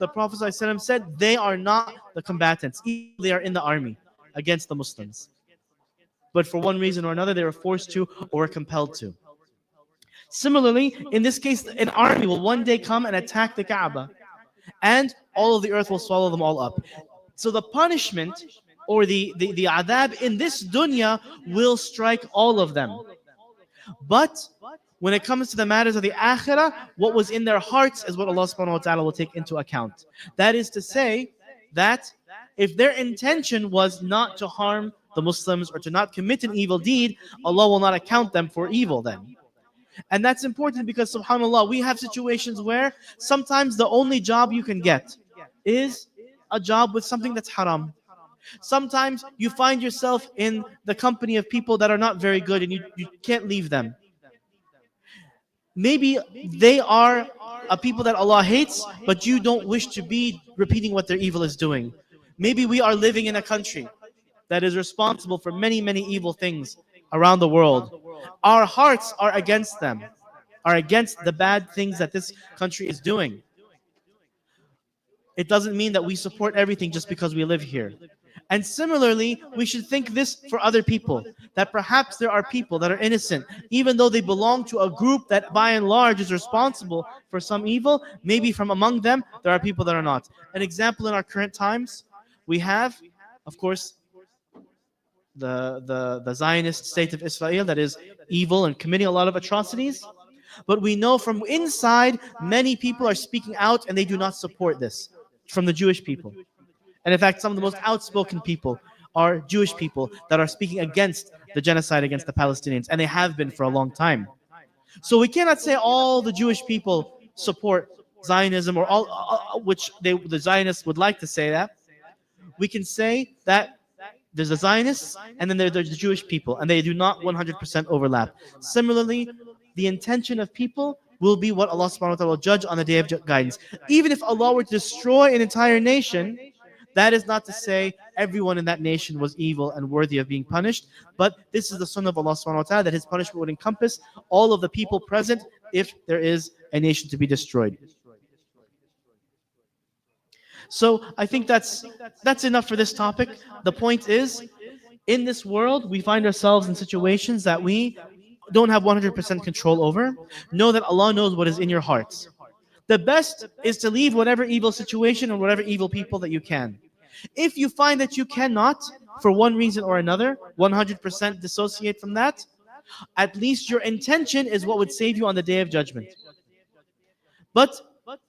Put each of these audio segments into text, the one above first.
the Prophet ﷺ said, they are not the combatants. They are in the army against the Muslims. But for one reason or another, they were forced to or compelled to. Similarly, in this case, an army will one day come and attack the Kaaba, and all of the earth will swallow them all up. So the punishment or the adab in this dunya will strike all of them. But when it comes to the matters of the akhirah, what was in their hearts is what Allah subhanahu wa ta'ala will take into account. That is to say that if their intention was not to harm the Muslims or to not commit an evil deed, Allah will not account them for evil then. And that's important because subhanAllah, we have situations where sometimes the only job you can get is a job with something that's haram. Sometimes you find yourself in the company of people that are not very good and you can't leave them. Maybe they are a people that Allah hates, but you don't wish to be repeating what their evil is doing. Maybe we are living in a country that is responsible for many, many evil things around the world. Our hearts are against them, are against the bad things that this country is doing. It doesn't mean that we support everything just because we live here. And similarly, we should think this for other people, that perhaps there are people that are innocent, even though they belong to a group that by and large is responsible for some evil. Maybe from among them, there are people that are not. An example in our current times, we have, of course, the Zionist state of Israel that is evil and committing a lot of atrocities. But we know from inside, many people are speaking out and they do not support this from the Jewish people. And in fact, some of the most outspoken people are Jewish people that are speaking against the genocide against the Palestinians, and they have been for a long time. So we cannot say all the Jewish people support Zionism, or all, which the Zionists would like to say that. We can say that there's the Zionists and then there's the Jewish people, and they do not 100% overlap. Similarly, the intention of people will be what Allah subhanahu wa ta'ala will judge on the day of guidance. Even if Allah were to destroy an entire nation, that is not to say everyone in that nation was evil and worthy of being punished, but this is the sunnah of Allah subhanahu wa ta'ala, that His punishment would encompass all of the people present if there is a nation to be destroyed. So I think that's enough for this topic. The point is, in this world, we find ourselves in situations that we don't have 100% control over. Know that Allah knows what is in your hearts. The best is to leave whatever evil situation or whatever evil people that you can. If you find that you cannot, for one reason or another, 100% dissociate from that, at least your intention is what would save you on the Day of Judgment. But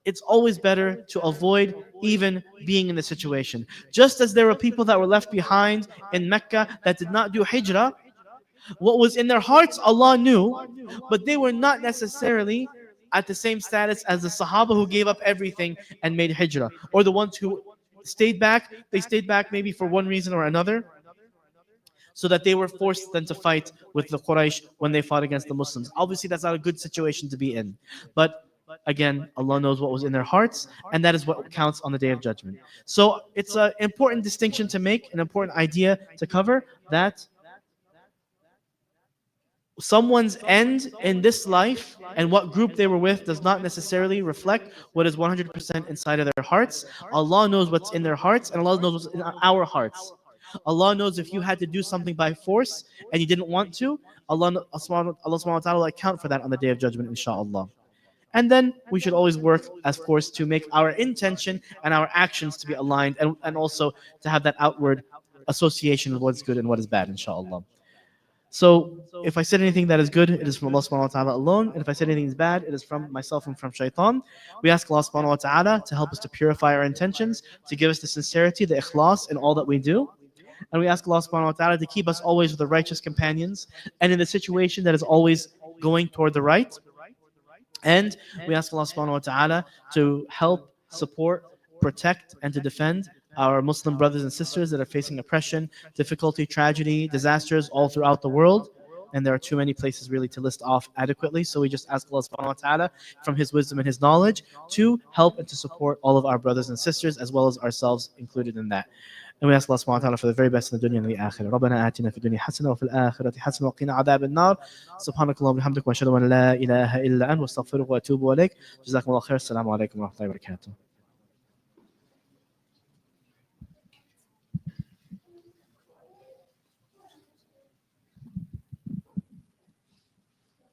it's always better to avoid even being in the situation. Just as there were people that were left behind in Mecca that did not do hijrah, what was in their hearts, Allah knew, but they were not necessarily at the same status as the Sahaba who gave up everything and made hijrah, or the ones who stayed back. They stayed back maybe for one reason or another, so that they were forced then to fight with the Quraysh when they fought against the Muslims. Obviously, that's not a good situation to be in. But again, Allah knows what was in their hearts, and that is what counts on the Day of Judgment. So it's an important distinction to make, an important idea to cover, that someone's end in this life and what group they were with does not necessarily reflect what is 100% inside of their hearts. Allah knows what's in their hearts, and Allah knows what's in our hearts. Allah knows if you had to do something by force and you didn't want to, Allah subhanahu wa ta'ala will account for that on the Day of Judgment, inshallah. And then we should always work, of course, to make our intention and our actions to be aligned, and also to have that outward association of what's good and what is bad, inshallah. So if I said anything that is good, it is from Allah subhanahu wa ta'ala alone. And if I said anything is bad, it is from myself and from shaitan. We ask Allah subhanahu wa ta'ala to help us to purify our intentions, to give us the sincerity, the ikhlas in all that we do. And we ask Allah subhanahu wa ta'ala to keep us always with the righteous companions and in the situation that is always going toward the right. And we ask Allah subhanahu wa ta'ala to help, support, protect, and to defend our Muslim brothers and sisters that are facing oppression, difficulty, tragedy, disasters all throughout the world. And there are too many places really to list off adequately. So we just ask Allah subhanahu wa ta'ala from His wisdom and His knowledge to help and to support all of our brothers and sisters, as well as ourselves included in that. And we ask Allah subhanahu wa ta'ala for the very best in the dunya and the akhirah. رَبَّنَا آتِنَا فِي الدُّنْيَا حَسَنَةً وَفِي الْآخِرَةِ حَسَنَةً وَقِنَا عَذَابَ النَّارِ سُبْحَانَكَ اللَّهُمَّ وَبِحَمْدِكَ وَأَشْهَدُ أَن لَا إِلَهَ إِلَّا أَنْتَ وَأَسْتَغْفِرُكَ وَأَتُوبُ إِلَيْكَ جزاكم الله خير. السلام عليكم ورحمة الله وبركاته.